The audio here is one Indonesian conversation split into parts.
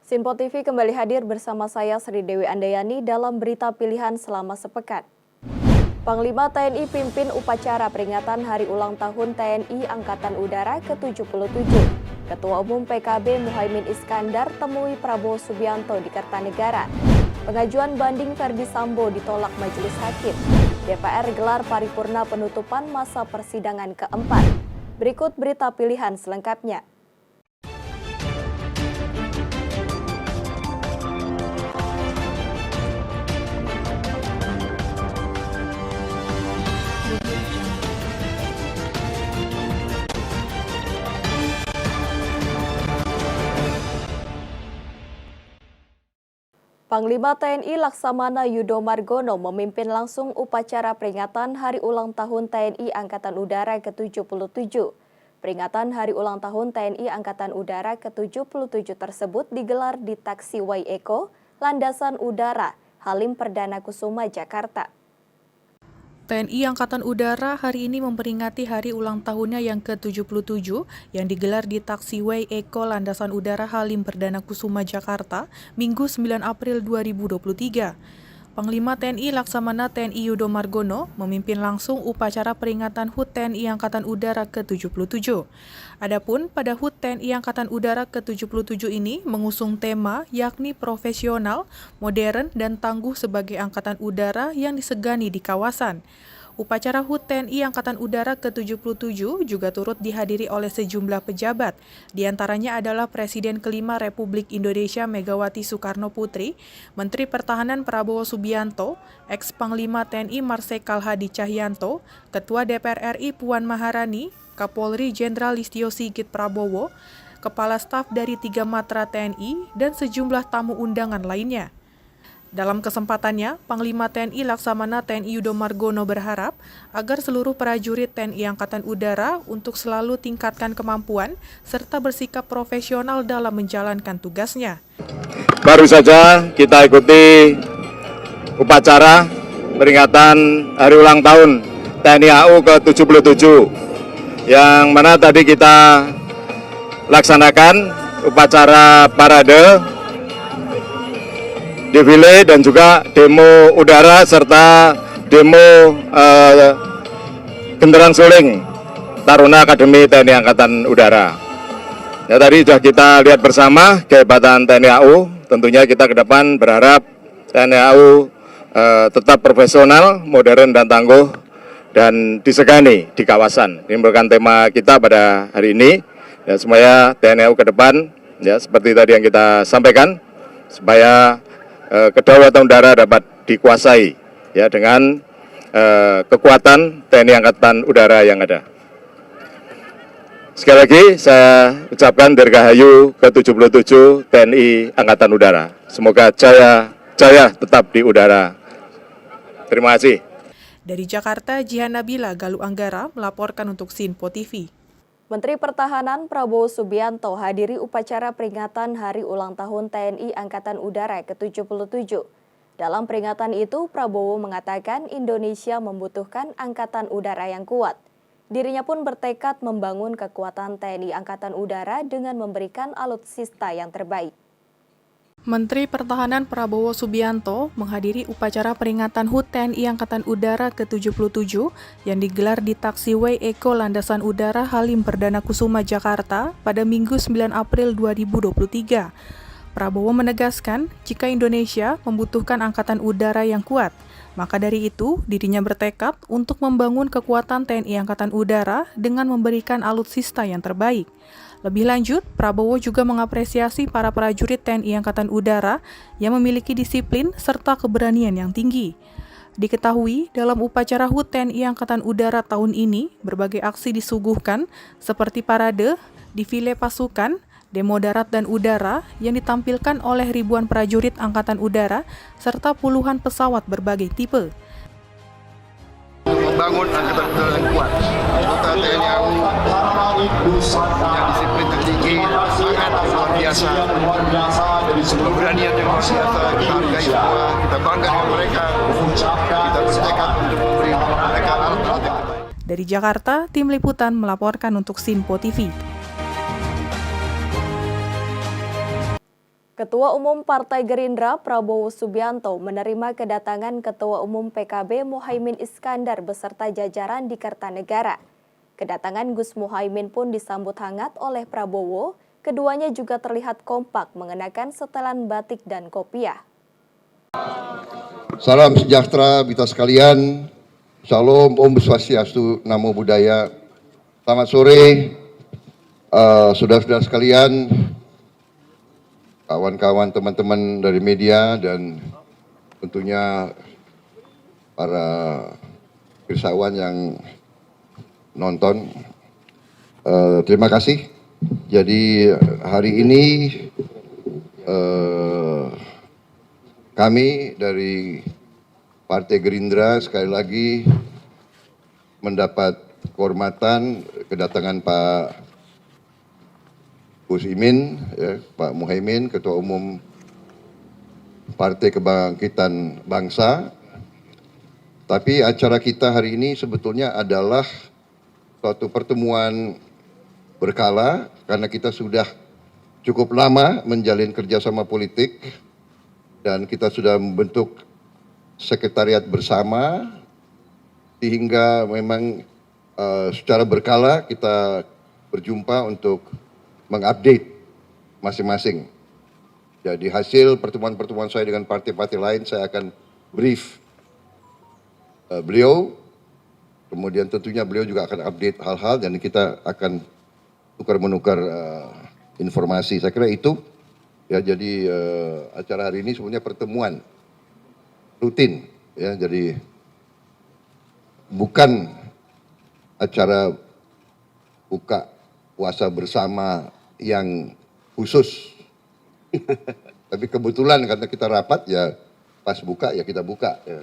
Simpo TV kembali hadir bersama saya Sri Dewi Andayani dalam berita pilihan selama sepekan. Panglima TNI pimpin upacara peringatan Hari Ulang Tahun TNI Angkatan Udara ke-77. Ketua Umum PKB Muhaimin Iskandar temui Prabowo Subianto di Kertanegara. Pengajuan banding Verdi Sambo ditolak Majelis Hakim. DPR gelar paripurna penutupan masa persidangan keempat. Berikut berita pilihan selengkapnya. Panglima TNI Laksamana Yudo Margono memimpin langsung upacara peringatan Hari Ulang Tahun TNI Angkatan Udara ke-77. Peringatan Hari Ulang Tahun TNI Angkatan Udara ke-77 tersebut digelar di Taksiway Eko, Landasan Udara, Halim Perdana Kusuma, Jakarta. TNI Angkatan Udara hari ini memperingati hari ulang tahunnya yang ke-77 yang digelar di Taksiway Eko Landasan Udara Halim Perdana Kusuma, Jakarta, Minggu 9 April 2023. Panglima TNI Laksamana TNI Yudo Margono memimpin langsung upacara peringatan HUT TNI Angkatan Udara ke-77. Adapun pada HUT TNI Angkatan Udara ke-77 ini mengusung tema yakni profesional, modern, dan tangguh sebagai angkatan udara yang disegani di kawasan. Upacara HUT TNI Angkatan Udara ke-77 juga turut dihadiri oleh sejumlah pejabat, diantaranya adalah Presiden kelima Republik Indonesia Megawati Soekarno Putri, Menteri Pertahanan Prabowo Subianto, Ex-Panglima TNI Marsikal Hadi Cahyanto, Ketua DPR RI Puan Maharani, Kapolri Jenderal Listio Sigit Prabowo, Kepala Staf dari 3 Matra TNI, dan sejumlah tamu undangan lainnya. Dalam kesempatannya, Panglima TNI Laksamana TNI Yudo Margono berharap agar seluruh prajurit TNI Angkatan Udara untuk selalu tingkatkan kemampuan serta bersikap profesional dalam menjalankan tugasnya. Baru saja kita ikuti upacara peringatan Hari Ulang Tahun TNI AU ke-77 yang mana tadi kita laksanakan upacara parade, defile dan juga demo udara serta demo genderang suling Taruna Akademi TNI Angkatan Udara. Ya, tadi sudah kita lihat bersama kehebatan TNI AU. Tentunya kita ke depan berharap TNI AU tetap profesional, modern dan tangguh dan disegani di kawasan. Ini merupakan tema kita pada hari ini. Ya, semuanya TNI AU ke depan ya seperti tadi yang kita sampaikan supaya kedaulatan udara dapat dikuasai ya dengan kekuatan TNI Angkatan Udara yang ada. Sekali lagi saya ucapkan Dirgahayu ke-77 TNI Angkatan Udara. Semoga jaya tetap di udara. Terima kasih. Dari Jakarta, Jihan Nabila Galuh Anggara melaporkan untuk Simpo TV. Menteri Pertahanan Prabowo Subianto hadiri upacara peringatan Hari Ulang Tahun TNI Angkatan Udara ke-77. Dalam peringatan itu, Prabowo mengatakan Indonesia membutuhkan angkatan udara yang kuat. Dirinya pun bertekad membangun kekuatan TNI Angkatan Udara dengan memberikan alutsista yang terbaik. Menteri Pertahanan Prabowo Subianto menghadiri upacara peringatan HUT TNI Angkatan Udara ke-77 yang digelar di Taksiway Eko Landasan Udara Halim Perdana Kusuma, Jakarta pada Minggu 9 April 2023. Prabowo menegaskan jika Indonesia membutuhkan angkatan udara yang kuat, maka dari itu dirinya bertekad untuk membangun kekuatan TNI Angkatan Udara dengan memberikan alutsista yang terbaik. Lebih lanjut, Prabowo juga mengapresiasi para prajurit TNI Angkatan Udara yang memiliki disiplin serta keberanian yang tinggi. Diketahui, dalam upacara HUT TNI Angkatan Udara tahun ini, berbagai aksi disuguhkan seperti parade, defile pasukan, demo darat dan udara yang ditampilkan oleh ribuan prajurit Angkatan Udara serta puluhan pesawat berbagai tipe. Membangun angkatan udara yang kuat. Anggota TNI AU punya disiplin yang tinggi, semangat luar biasa, keberanian yang luar biasa. Kita hargai semua, kita bangga dengan mereka. Kita bertekad untuk memberi mereka alat-alat yang terbaik. Dari Jakarta, tim liputan melaporkan untuk Simpo TV. Ketua Umum Partai Gerindra Prabowo Subianto menerima kedatangan Ketua Umum PKB Muhaimin Iskandar beserta jajaran di Kertanegara. Kedatangan Gus Muhaimin pun disambut hangat oleh Prabowo. Keduanya juga terlihat kompak mengenakan setelan batik dan kopiah. Salam sejahtera kita sekalian. Shalom, Om Swastiastu, Namo Buddhaya. Selamat sore, saudara-saudara sekalian, kawan-kawan teman-teman dari media dan tentunya para pirsawan yang nonton. Terima kasih. Jadi hari ini kami dari Partai Gerindra sekali lagi mendapat kehormatan kedatangan Pak Gus Imin, ya, Pak Muhaimin, Ketua Umum Partai Kebangkitan Bangsa. Tapi acara kita hari ini sebetulnya adalah suatu pertemuan berkala karena kita sudah cukup lama menjalin kerjasama politik dan kita sudah membentuk sekretariat bersama sehingga memang secara berkala kita berjumpa untuk mengupdate masing-masing. Jadi hasil pertemuan-pertemuan saya dengan partai-partai lain saya akan brief beliau, kemudian tentunya beliau juga akan update hal-hal dan kita akan tukar-menukar informasi. Saya kira itu ya. Jadi acara hari ini sebenarnya pertemuan rutin ya, jadi bukan acara buka puasa bersama yang khusus. Tapi kebetulan karena kita rapat ya pas buka ya kita buka. Ya,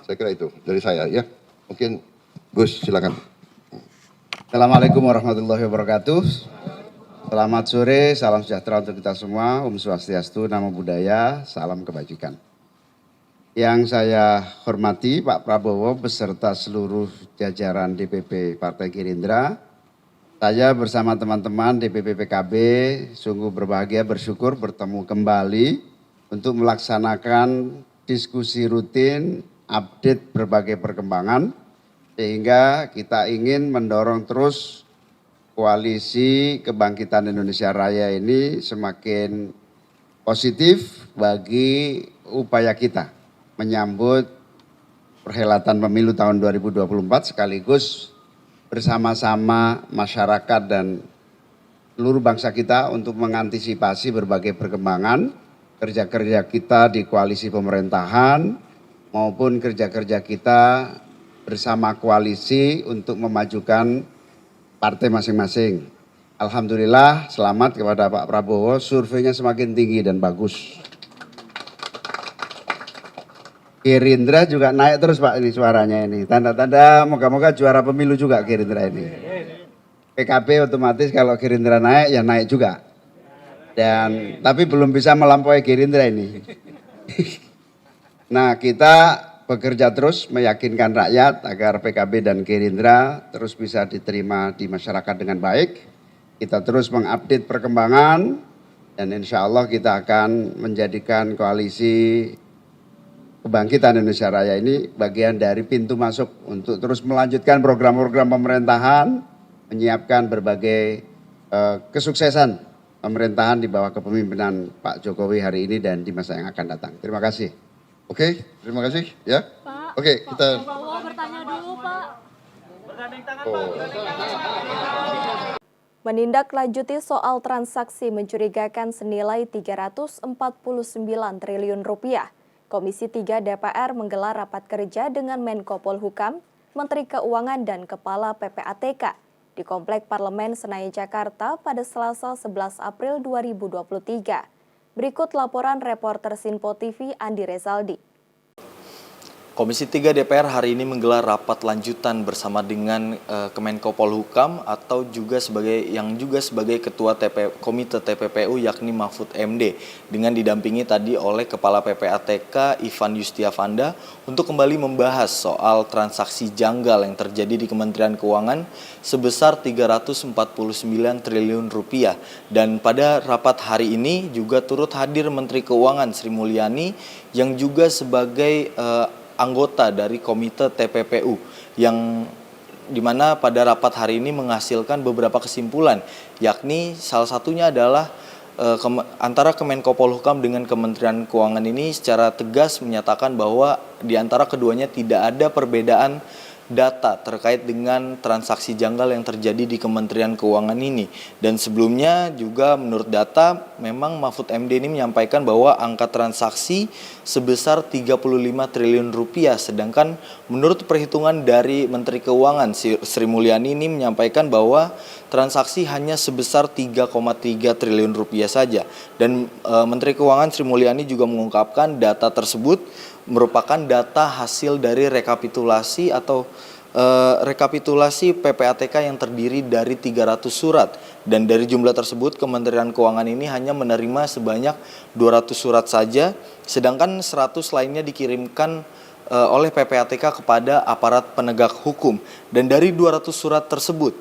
saya kira itu dari saya ya. Mungkin Gus silakan. Assalamualaikum warahmatullahi wabarakatuh. Selamat sore, salam sejahtera untuk kita semua. Om Swastiastu, Namo Buddhaya, salam kebajikan. Yang saya hormati Pak Prabowo beserta seluruh jajaran DPP Partai Gerindra. Saya bersama teman-teman DPP PKB sungguh berbahagia, bersyukur bertemu kembali untuk melaksanakan diskusi rutin, update berbagai perkembangan, sehingga kita ingin mendorong terus koalisi kebangkitan Indonesia Raya ini semakin positif bagi upaya kita menyambut perhelatan pemilu tahun 2024 sekaligus bersama-sama masyarakat dan seluruh bangsa kita untuk mengantisipasi berbagai perkembangan kerja-kerja kita di koalisi pemerintahan maupun kerja-kerja kita bersama koalisi untuk memajukan partai masing-masing. Alhamdulillah selamat kepada Pak Prabowo, surveinya semakin tinggi dan bagus. Gerindra juga naik terus Pak ini suaranya ini. Tanda-tanda moga-moga juara pemilu juga Gerindra ini. PKB otomatis kalau Gerindra naik ya naik juga. Dan tapi belum bisa melampaui Gerindra ini. Nah, kita bekerja terus meyakinkan rakyat agar PKB dan Gerindra terus bisa diterima di masyarakat dengan baik. Kita terus mengupdate perkembangan dan insya Allah kita akan menjadikan koalisi Kebangkitan Indonesia Raya ini bagian dari pintu masuk untuk terus melanjutkan program-program pemerintahan, menyiapkan berbagai kesuksesan pemerintahan di bawah kepemimpinan Pak Jokowi hari ini dan di masa yang akan datang. Terima kasih. Oke, terima kasih ya. Pak, Oke, kita Pak Prabowo bertanya dulu, Pak. Bergandeng tangan, Pak. Menindaklanjuti soal transaksi mencurigakan senilai 349 triliun rupiah. Komisi 3 DPR menggelar rapat kerja dengan Menko Polhukam, Menteri Keuangan dan Kepala PPATK di Komplek Parlemen Senayan Jakarta pada Selasa 11 April 2023. Berikut laporan reporter Sinpo TV Andi Rezaldi. Komisi 3 DPR hari ini menggelar rapat lanjutan bersama dengan Kemenko Polhukam atau juga sebagai Ketua Komite TPPU yakni Mahfud MD dengan didampingi tadi oleh Kepala PPATK Ivan Yustiavanda untuk kembali membahas soal transaksi janggal yang terjadi di Kementerian Keuangan sebesar 349 triliun rupiah. Dan pada rapat hari ini juga turut hadir Menteri Keuangan Sri Mulyani yang juga sebagai anggota dari Komite TPPU yang dimana pada rapat hari ini menghasilkan beberapa kesimpulan, yakni salah satunya adalah antara Kemenko Polhukam dengan Kementerian Keuangan ini secara tegas menyatakan bahwa di antara keduanya tidak ada perbedaan data terkait dengan transaksi janggal yang terjadi di Kementerian Keuangan ini. Dan sebelumnya juga menurut data memang Mahfud MD ini menyampaikan bahwa angka transaksi sebesar 35 triliun rupiah. Sedangkan menurut perhitungan dari Menteri Keuangan Sri Mulyani ini menyampaikan bahwa transaksi hanya sebesar 3,3 triliun rupiah saja. Dan Menteri Keuangan Sri Mulyani juga mengungkapkan data tersebut merupakan data hasil dari rekapitulasi atau rekapitulasi PPATK yang terdiri dari 300 surat. Dan dari jumlah tersebut Kementerian Keuangan ini hanya menerima sebanyak 200 surat saja, sedangkan 100 lainnya dikirimkan oleh PPATK kepada aparat penegak hukum. Dan dari 200 surat tersebut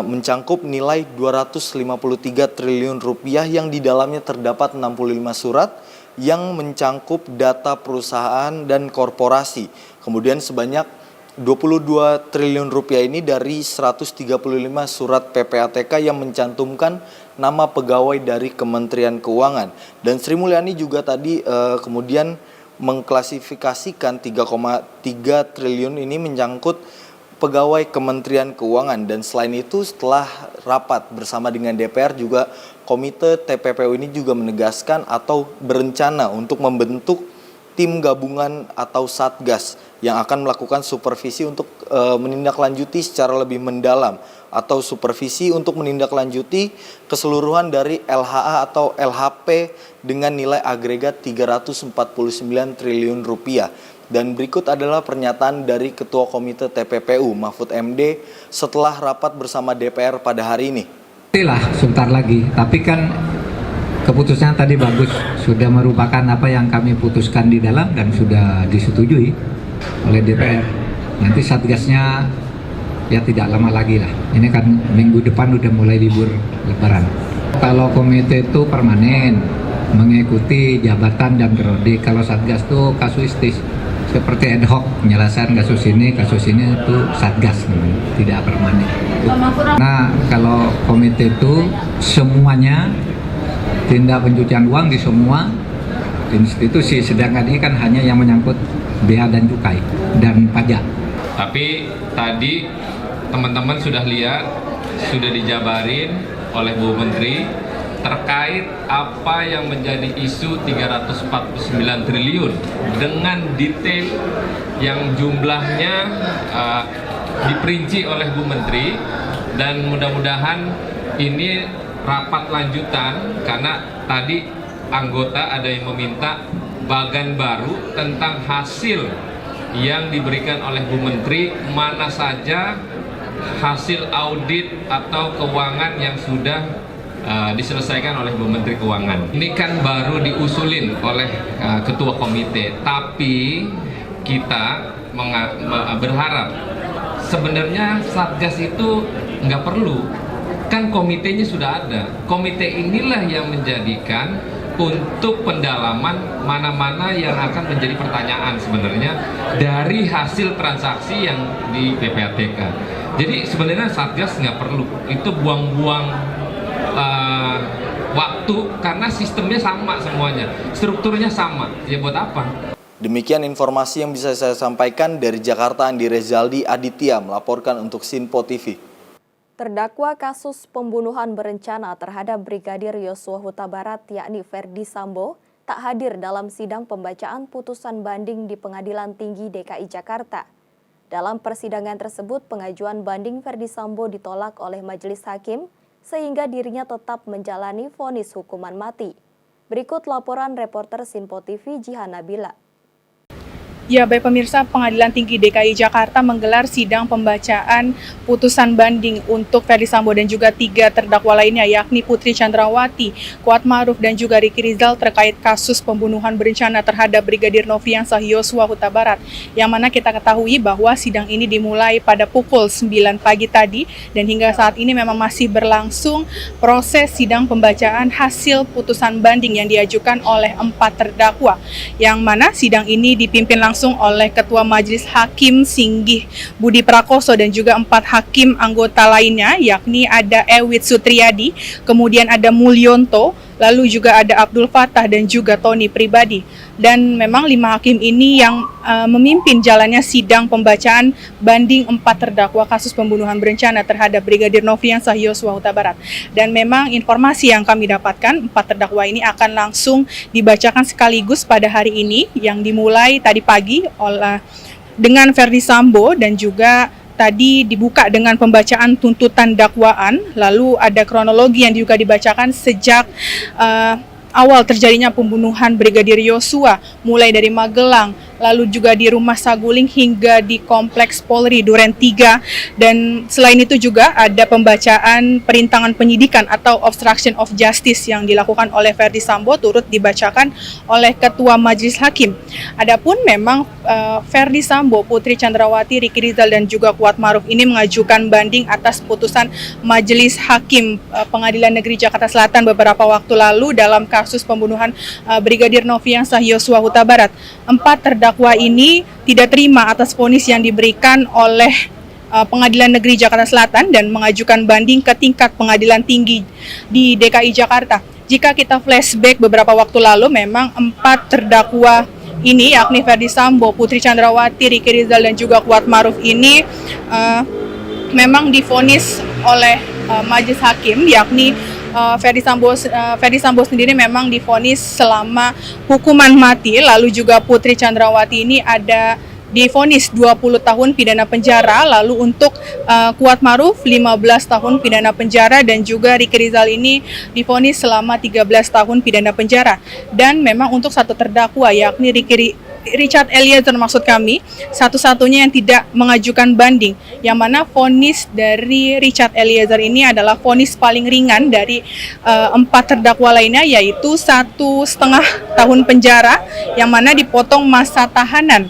mencangkup nilai 253 triliun rupiah yang di dalamnya terdapat 65 surat yang mencangkup data perusahaan dan korporasi. Kemudian sebanyak 22 triliun rupiah ini dari 135 surat PPATK yang mencantumkan nama pegawai dari Kementerian Keuangan. Dan Sri Mulyani juga tadi kemudian mengklasifikasikan 3,3 triliun ini menyangkut pegawai Kementerian Keuangan. Dan selain itu setelah rapat bersama dengan DPR juga Komite TPPU ini juga menegaskan atau berencana untuk membentuk tim gabungan atau satgas yang akan melakukan supervisi untuk menindaklanjuti secara lebih mendalam atau supervisi untuk menindaklanjuti keseluruhan dari LHA atau LHP dengan nilai agregat 349 triliun rupiah. Dan berikut adalah pernyataan dari Ketua Komite TPPU Mahfud MD setelah rapat bersama DPR pada hari ini. Lah sebentar lagi, tapi kan keputusannya tadi bagus, sudah merupakan apa yang kami putuskan di dalam dan sudah disetujui oleh DPR. Nanti satgasnya ya tidak lama lagi lah, ini kan minggu depan udah mulai libur lebaran. Kalau komite itu permanen, mengikuti jabatan dan periode. Kalau satgas itu kasuistis, seperti ad hoc penyelesaian kasus ini itu satgas, tidak permanen. Nah kalau komite itu semuanya tindak pencucian uang di semua institusi, sedangkan ini kan hanya yang menyangkut bea dan cukai dan pajak. Tapi tadi teman-teman sudah lihat, sudah dijabarin oleh Bu Menteri terkait apa yang menjadi isu 349 triliun dengan detail yang jumlahnya diperinci oleh Bu Menteri. Dan mudah-mudahan ini rapat lanjutan karena tadi anggota ada yang meminta bagan baru tentang hasil yang diberikan oleh Bu Menteri, mana saja hasil audit atau keuangan yang sudah diselesaikan oleh Bu Menteri Keuangan. Ini kan baru diusulin oleh Ketua Komite, tapi kita berharap sebenarnya Satgas itu nggak perlu, kan komitenya sudah ada. Komite inilah yang menjadikan untuk pendalaman mana-mana yang akan menjadi pertanyaan sebenarnya dari hasil transaksi yang di PPATK. Jadi sebenarnya Satgas nggak perlu, itu buang-buang waktu karena sistemnya sama semuanya, strukturnya sama, ya buat apa? Demikian informasi yang bisa saya sampaikan dari Jakarta. Andi Rezaldi Aditya melaporkan untuk Sinpo TV. Terdakwa kasus pembunuhan berencana terhadap Brigadir Yosua Huta Barat yakni Ferdi Sambo tak hadir dalam sidang pembacaan putusan banding di Pengadilan Tinggi DKI Jakarta. Dalam persidangan tersebut, pengajuan banding Ferdi Sambo ditolak oleh majelis hakim sehingga dirinya tetap menjalani vonis hukuman mati. Berikut laporan reporter Sinpo TV Jihan Nabila. Ya, baik pemirsa, Pengadilan Tinggi DKI Jakarta menggelar sidang pembacaan putusan banding untuk Ferdy Sambo dan juga 3 terdakwa lainnya, yakni Putri Chandrawati, Kuatmaruf, dan juga Ricky Rizal terkait kasus pembunuhan berencana terhadap Brigadir Nofriansah Yosua Huta Barat. Yang mana kita ketahui bahwa sidang ini dimulai pada pukul 9 pagi tadi dan hingga saat ini memang masih berlangsung proses sidang pembacaan hasil putusan banding yang diajukan oleh 4 terdakwa. Yang mana sidang ini dipimpin langsung oleh Ketua Majelis Hakim Singgih Budi Prakoso dan juga 4 hakim anggota lainnya, yakni ada Ewit Sutriyadi, kemudian ada Mulyonto, lalu juga ada Abdul Fattah dan juga Tony Pribadi. Dan memang 5 hakim ini yang memimpin jalannya sidang pembacaan banding 4 terdakwa kasus pembunuhan berencana terhadap Brigadir Nofriansah Yosua Huta Barat. Dan memang informasi yang kami dapatkan, 4 terdakwa ini akan langsung dibacakan sekaligus pada hari ini, yang dimulai tadi pagi dengan Ferdy Sambo dan juga tadi dibuka dengan pembacaan tuntutan dakwaan, lalu ada kronologi yang juga dibacakan sejak awal terjadinya pembunuhan Brigadir Yosua, mulai dari Magelang, lalu juga di Rumah Saguling hingga di Kompleks Polri Duren 3, dan selain itu juga ada pembacaan perintangan penyidikan atau obstruction of justice yang dilakukan oleh Ferdy Sambo turut dibacakan oleh Ketua Majelis Hakim. Adapun memang Ferdy Sambo, Putri Chandrawati, Ricky Rizal, dan juga Kuatmaruf ini mengajukan banding atas putusan Majelis Hakim Pengadilan Negeri Jakarta Selatan beberapa waktu lalu dalam kasus pembunuhan Brigadir Nofriansah Yosua Huta Barat. 4 terdakwa ini tidak terima atas vonis yang diberikan oleh Pengadilan Negeri Jakarta Selatan dan mengajukan banding ke tingkat Pengadilan Tinggi di DKI Jakarta. Jika kita flashback beberapa waktu lalu, memang 4 terdakwa ini, yakni Ferdy Sambo, Putri Chandrawati, Ricky Rizal, dan juga Kuatmaruf ini memang divonis oleh Majelis Hakim, yakni Ferdy Sambo sendiri memang divonis selama hukuman mati, lalu juga Putri Chandrawati ini ada divonis 20 tahun pidana penjara, lalu untuk Kuatmaruf 15 tahun pidana penjara, dan juga Ricky Rizal ini divonis selama 13 tahun pidana penjara. Dan memang untuk 1 terdakwa, yakni Richard Eliezer, maksud kami, satu-satunya yang tidak mengajukan banding, yang mana vonis dari Richard Eliezer ini adalah vonis paling ringan dari 4 terdakwa lainnya, yaitu 1,5 tahun penjara, yang mana dipotong masa tahanan.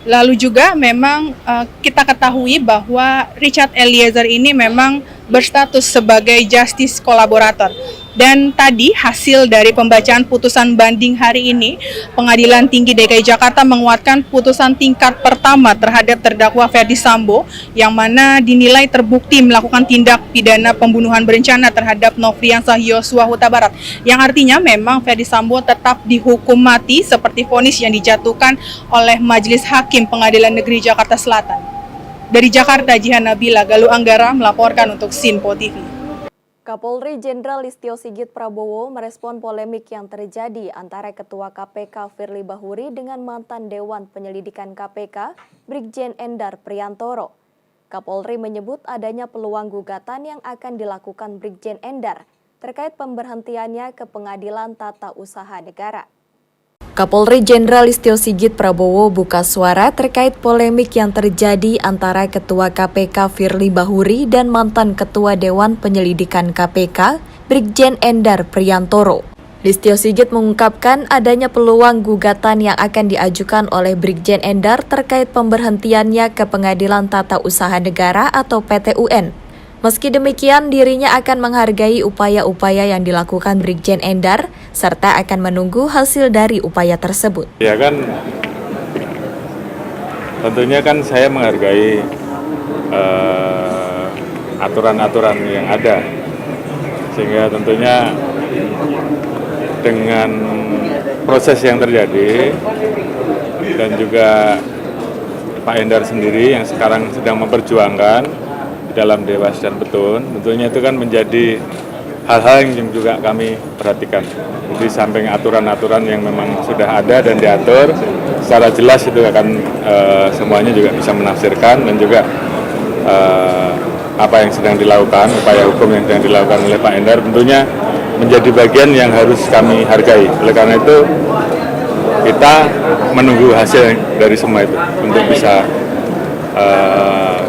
Lalu juga memang kita ketahui bahwa Richard Eliezer ini memang berstatus sebagai justice kolaborator. Dan tadi hasil dari pembacaan putusan banding hari ini, Pengadilan Tinggi DKI Jakarta menguatkan putusan tingkat pertama terhadap terdakwa Ferdy Sambo, yang mana dinilai terbukti melakukan tindak pidana pembunuhan berencana terhadap Nofriansah Yosua Huta Barat, yang artinya memang Ferdy Sambo tetap dihukum mati seperti vonis yang dijatuhkan oleh Majelis Hakim Pengadilan Negeri Jakarta Selatan. Dari Jakarta, Jihan Nabila, Galuh Anggara melaporkan untuk Sinpo TV. Kapolri Jenderal Listio Sigit Prabowo merespon polemik yang terjadi antara Ketua KPK Firly Bahuri dengan mantan Dewan Penyelidikan KPK Brigjen Endar Priantoro. Kapolri menyebut adanya peluang gugatan yang akan dilakukan Brigjen Endar terkait pemberhentiannya ke Pengadilan Tata Usaha Negara. Kapolri Jenderal Listio Sigit Prabowo buka suara terkait polemik yang terjadi antara Ketua KPK Firly Bahuri dan mantan Ketua Dewan Penyelidikan KPK Brigjen Endar Priantoro. Listio Sigit mengungkapkan adanya peluang gugatan yang akan diajukan oleh Brigjen Endar terkait pemberhentiannya ke Pengadilan Tata Usaha Negara atau PT-UN. Meski demikian, dirinya akan menghargai upaya-upaya yang dilakukan Brigjen Endar, serta akan menunggu hasil dari upaya tersebut. Ya kan, tentunya kan saya menghargai aturan-aturan yang ada, sehingga tentunya dengan proses yang terjadi dan juga Pak Endar sendiri yang sekarang sedang memperjuangkan dalam Dewas dan Petun, tentunya itu kan menjadi hal-hal yang juga kami perhatikan. Di samping aturan-aturan yang memang sudah ada dan diatur secara jelas, itu akan semuanya juga bisa menafsirkan, dan juga apa yang sedang dilakukan, upaya hukum yang sedang dilakukan oleh Pak Endar tentunya menjadi bagian yang harus kami hargai. Oleh karena itu kita menunggu hasil dari semua itu untuk bisa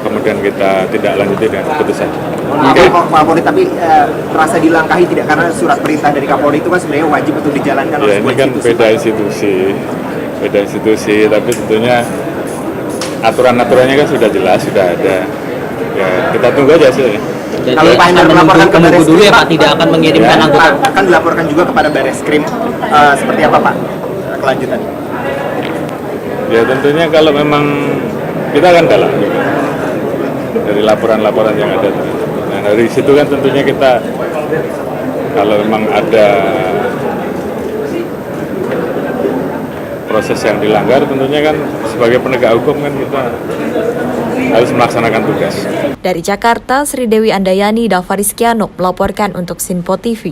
kemudian kita tidak lanjuti dengan keputusan. Oke. Pak Kapolri, tapi merasa dilangkahi tidak karena surat perintah dari Kapolri itu kan sebenarnya wajib untuk dijalankan oleh ini kan beda institusi, tapi tentunya aturan-aturannya kan sudah jelas, sudah ada. Ya, kita tunggu aja hasilnya. Kalau Pak Endar melaporkan ke Baris dulu ya Pak, tidak akan mengirimkan anggota. Akan dilaporkan juga kepada Bareskrim. Seperti apa Pak kelanjutannya? Ya tentunya kalau memang kita akan dalam juga dari laporan-laporan yang ada. Nah dari situ kan tentunya kita kalau memang ada proses yang dilanggar, tentunya kan sebagai penegak hukum kan kita harus melaksanakan tugas. Dari Jakarta, Sri Dewi Andayani, Davariskiano melaporkan untuk Sinpo TV.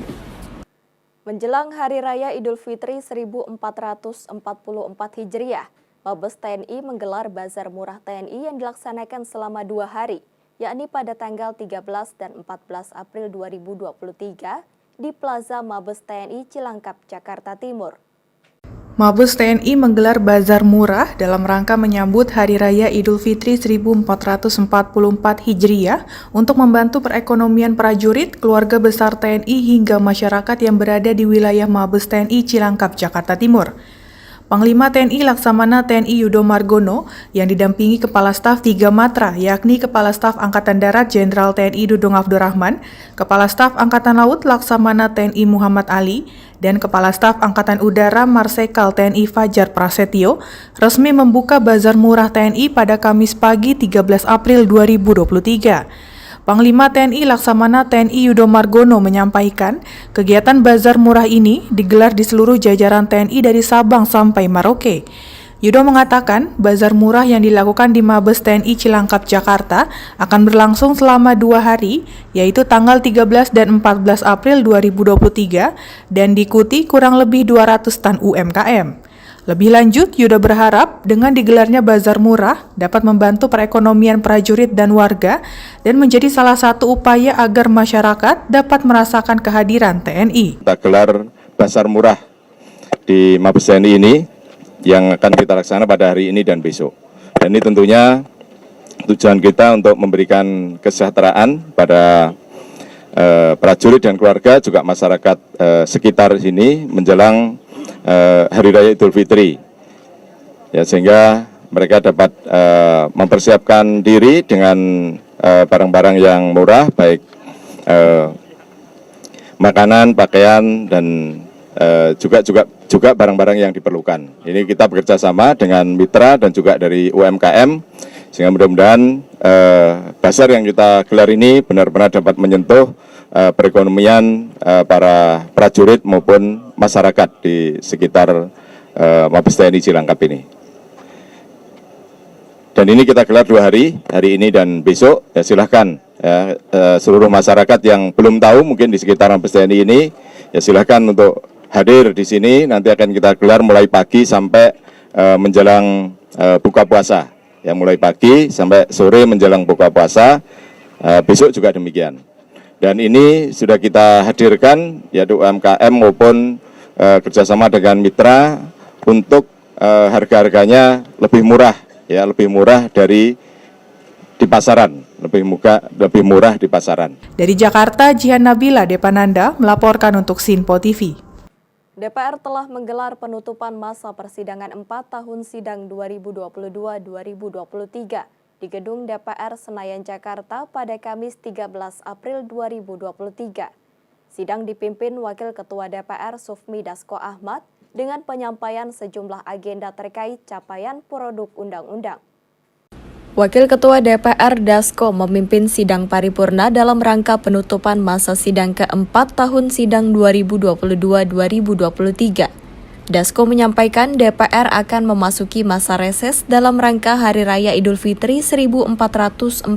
Menjelang Hari Raya Idul Fitri 1444 Hijriah, Mabes TNI menggelar Bazar Murah TNI yang dilaksanakan selama 2 hari, yakni pada tanggal 13 dan 14 April 2023 di Plaza Mabes TNI Cilangkap, Jakarta Timur. Mabes TNI menggelar bazar murah dalam rangka menyambut Hari Raya Idul Fitri 1444 Hijriah untuk membantu perekonomian prajurit, keluarga besar TNI hingga masyarakat yang berada di wilayah Mabes TNI Cilangkap, Jakarta Timur. Panglima TNI Laksamana TNI Yudo Margono yang didampingi Kepala Staf 3 Matra, yakni Kepala Staf Angkatan Darat Jenderal TNI Dudung Abdurrahman, Kepala Staf Angkatan Laut Laksamana TNI Muhammad Ali, dan Kepala Staf Angkatan Udara Marsekal TNI Fajar Prasetyo resmi membuka Bazar Murah TNI pada Kamis pagi 13 April 2023. Panglima TNI Laksamana TNI Yudo Margono menyampaikan, kegiatan Bazar Murah ini digelar di seluruh jajaran TNI dari Sabang sampai Merauke. Yudo mengatakan, Bazar Murah yang dilakukan di Mabes TNI Cilangkap, Jakarta akan berlangsung selama 2 hari, yaitu tanggal 13 dan 14 April 2023, dan diikuti kurang lebih 200 stan UMKM. Lebih lanjut, Yudo berharap dengan digelarnya Bazar Murah dapat membantu perekonomian prajurit dan warga dan menjadi salah satu upaya agar masyarakat dapat merasakan kehadiran TNI. Kita gelar Bazar Murah di Mabes TNI ini yang akan kita laksanakan pada hari ini dan besok. Dan ini tentunya tujuan kita untuk memberikan kesejahteraan pada prajurit dan keluarga, juga masyarakat sekitar sini menjelang Hari Raya Idul Fitri, ya, sehingga mereka dapat mempersiapkan diri dengan barang-barang yang murah, baik makanan, pakaian, dan juga barang-barang yang diperlukan. Ini kita bekerja sama dengan mitra dan juga dari UMKM, sehingga mudah-mudahan bazar yang kita gelar ini benar-benar dapat menyentuh perekonomian para prajurit maupun masyarakat di sekitar Mabes TNI Cilangkap ini. Dan ini kita gelar 2 hari, hari ini dan besok. Ya, silahkan ya, seluruh masyarakat yang belum tahu mungkin di sekitar Mabes TNI ini, ya silahkan untuk hadir di sini. Nanti akan kita gelar mulai pagi sampai menjelang buka puasa. Ya, mulai pagi sampai sore menjelang buka puasa. Besok juga demikian. Dan ini sudah kita hadirkan, yaitu UMKM maupun kerjasama dengan mitra untuk harga-harganya lebih murah, ya, lebih murah dari di pasaran, lebih murah di pasaran. Dari Jakarta, Jihan Nabila Depananda melaporkan untuk Sinpo TV. DPR telah menggelar penutupan masa persidangan 4 tahun sidang 2022-2023 di Gedung DPR Senayan, Jakarta pada Kamis 13 April 2023. Sidang dipimpin Wakil Ketua DPR Sufmi Dasko Ahmad dengan penyampaian sejumlah agenda terkait capaian produk undang-undang. Wakil Ketua DPR Dasko memimpin sidang paripurna dalam rangka penutupan masa sidang keempat tahun sidang 2022-2023. Dasko menyampaikan DPR akan memasuki masa reses dalam rangka Hari Raya Idul Fitri 1444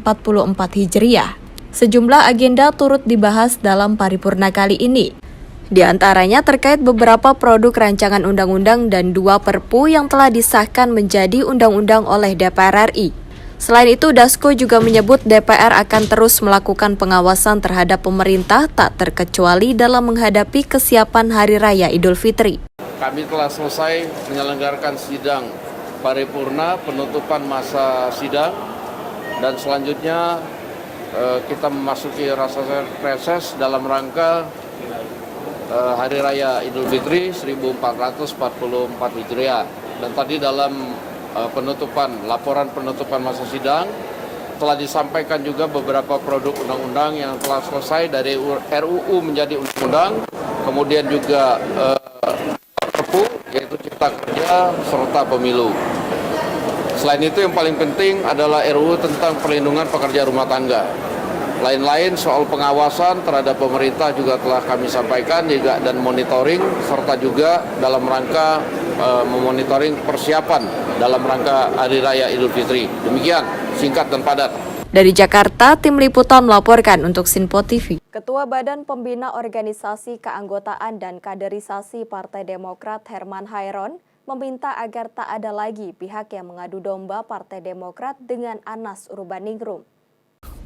Hijriah. Sejumlah agenda turut dibahas dalam paripurna kali ini. Di antaranya terkait beberapa produk rancangan undang-undang dan 2 perpu yang telah disahkan menjadi undang-undang oleh DPR RI. Selain itu, Dasko juga menyebut DPR akan terus melakukan pengawasan terhadap pemerintah tak terkecuali dalam menghadapi kesiapan Hari Raya Idul Fitri. kami telah selesai menyelenggarakan sidang paripurna penutupan masa sidang dan selanjutnya kita memasuki reses dalam rangka Hari Raya Idul Fitri 1444 Hijriah. Dan tadi dalam laporan penutupan masa sidang telah disampaikan juga beberapa produk undang-undang yang telah selesai dari RUU menjadi undang-undang, kemudian juga Perpu yaitu Cipta Kerja serta Pemilu. Selain itu yang paling penting adalah RUU tentang perlindungan pekerja rumah tangga. Lain-lain soal pengawasan terhadap pemerintah juga telah kami sampaikan juga, dan monitoring serta juga dalam rangka memonitoring persiapan dalam rangka Hari Raya Idul Fitri. Demikian singkat dan padat. Dari Jakarta, tim liputan melaporkan untuk Sinpo TV. Ketua Badan Pembina Organisasi Keanggotaan dan Kaderisasi Partai Demokrat Herman Hairon meminta agar tak ada lagi pihak yang mengadu domba Partai Demokrat dengan Anas Urbaningrum.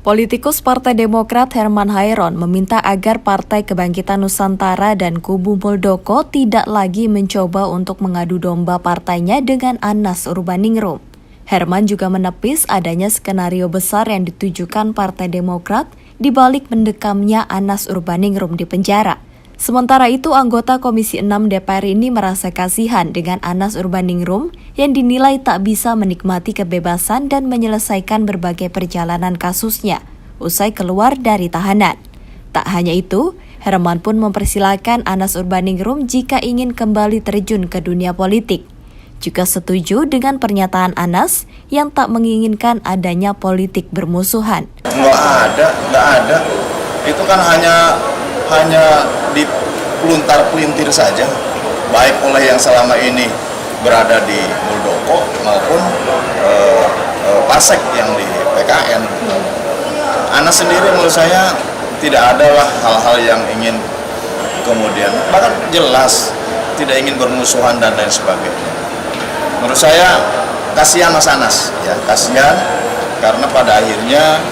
Politikus Partai Demokrat Herman Hairon meminta agar Partai Kebangkitan Nusantara dan Kubu Muldoko tidak lagi mencoba untuk mengadu domba partainya dengan Anas Urbaningrum. Herman juga menepis adanya skenario besar yang ditujukan Partai Demokrat di balik mendekamnya Anas Urbaningrum di penjara. Sementara itu, anggota Komisi 6 DPR ini merasa kasihan dengan Anas Urbaningrum yang dinilai tak bisa menikmati kebebasan dan menyelesaikan berbagai perjalanan kasusnya usai keluar dari tahanan. Tak hanya itu, Herman pun mempersilahkan Anas Urbaningrum jika ingin kembali terjun ke dunia politik. Juga setuju dengan pernyataan Anas yang tak menginginkan adanya politik bermusuhan. Nggak ada. Itu kan hanya dipeluntar-pelintir saja, baik oleh yang selama ini berada di Muldoko maupun Pasek yang di PKN. Anas sendiri menurut saya tidak adalah hal-hal yang ingin kemudian, bahkan jelas tidak ingin bermusuhan dan lain sebagainya. Menurut saya kasihan Mas Anas, ya kasihan karena pada akhirnya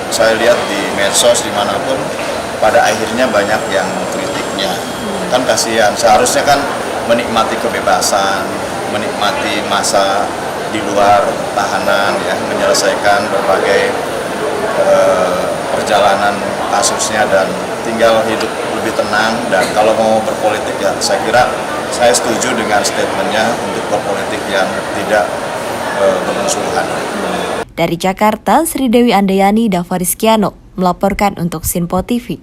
saya lihat di medsos dimanapun pada akhirnya banyak yang kritiknya. Kan kasihan, seharusnya kan menikmati kebebasan, menikmati masa di luar tahanan, ya menyelesaikan berbagai perjalanan kasusnya dan tinggal hidup lebih tenang. Dan kalau mau berpolitik ya saya kira saya setuju dengan statementnya untuk berpolitik yang tidak bermusuhan. Dari Jakarta, Sri Dewi Andayani Davariskiano melaporkan untuk Sinpo TV.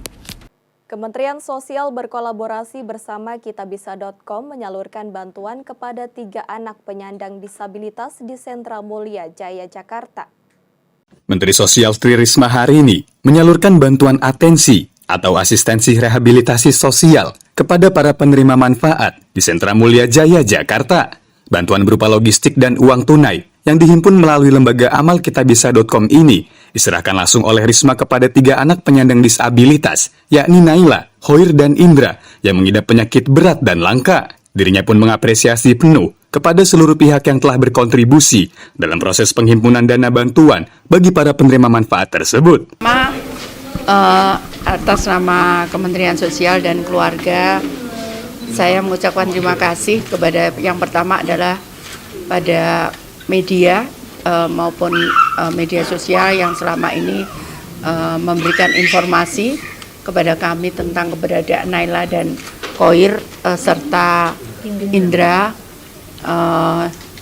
Kementerian Sosial berkolaborasi bersama kitabisa.com menyalurkan bantuan kepada 3 anak penyandang disabilitas di Sentra Mulia Jaya, Jakarta. Menteri Sosial Tri Risma hari ini menyalurkan bantuan atensi atau asistensi rehabilitasi sosial kepada para penerima manfaat di Sentra Mulia Jaya, Jakarta. Bantuan berupa logistik dan uang tunai yang dihimpun melalui lembaga amal kitabisa.com ini diserahkan langsung oleh Risma kepada 3 anak penyandang disabilitas, yakni Naila, Hoir, dan Indra yang mengidap penyakit berat dan langka. Dirinya pun mengapresiasi penuh kepada seluruh pihak yang telah berkontribusi dalam proses penghimpunan dana bantuan bagi para penerima manfaat tersebut. Atas nama Kementerian Sosial dan Keluarga, saya mengucapkan terima kasih kepada yang pertama adalah pada media maupun media sosial yang selama ini memberikan informasi kepada kami tentang keberadaan Naila dan Koir serta Indra.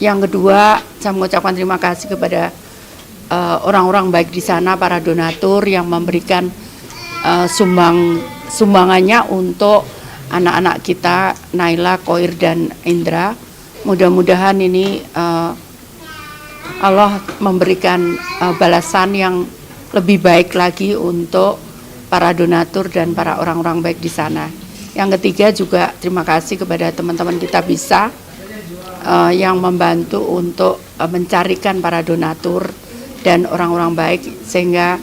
Yang kedua, saya mengucapkan terima kasih kepada orang-orang baik di sana, para donatur yang memberikan sumbangannya untuk anak-anak kita, Naila, Koir, dan Indra. Mudah-mudahan ini Allah memberikan balasan yang lebih baik lagi untuk para donatur dan para orang-orang baik di sana. Yang ketiga juga terima kasih kepada teman-teman Kitabisa yang membantu untuk mencarikan para donatur dan orang-orang baik sehingga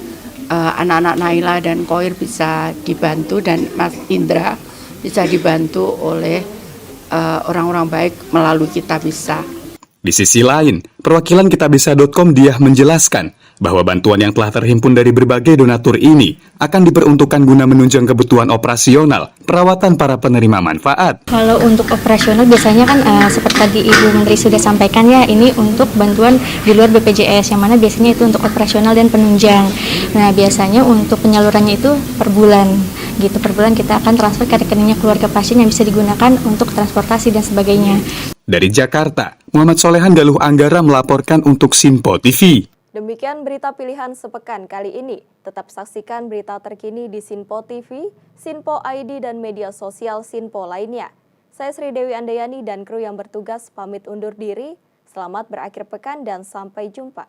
anak-anak Naila dan Koir bisa dibantu dan Mas Indra bisa dibantu oleh orang-orang baik melalui Kitabisa. Di sisi lain, perwakilan kitabisa.com Diah menjelaskan bahwa bantuan yang telah terhimpun dari berbagai donatur ini akan diperuntukkan guna menunjang kebutuhan operasional perawatan para penerima manfaat. Kalau untuk operasional biasanya kan seperti tadi Ibu Menteri sudah sampaikan ya, ini untuk bantuan di luar BPJS, yang mana biasanya itu untuk operasional dan penunjang. Nah, biasanya untuk penyalurannya itu per bulan gitu, per bulan kita akan transfer ke rekeningnya keluarga pasien yang bisa digunakan untuk transportasi dan sebagainya. Dari Jakarta, Muhammad Solehan Galuh Anggara melaporkan untuk Sinpo TV. Demikian berita pilihan sepekan kali ini. Tetap saksikan berita terkini di Sinpo TV, Sinpo ID, dan media sosial Sinpo lainnya. Saya Sri Dewi Andayani dan kru yang bertugas pamit undur diri. Selamat berakhir pekan dan sampai jumpa.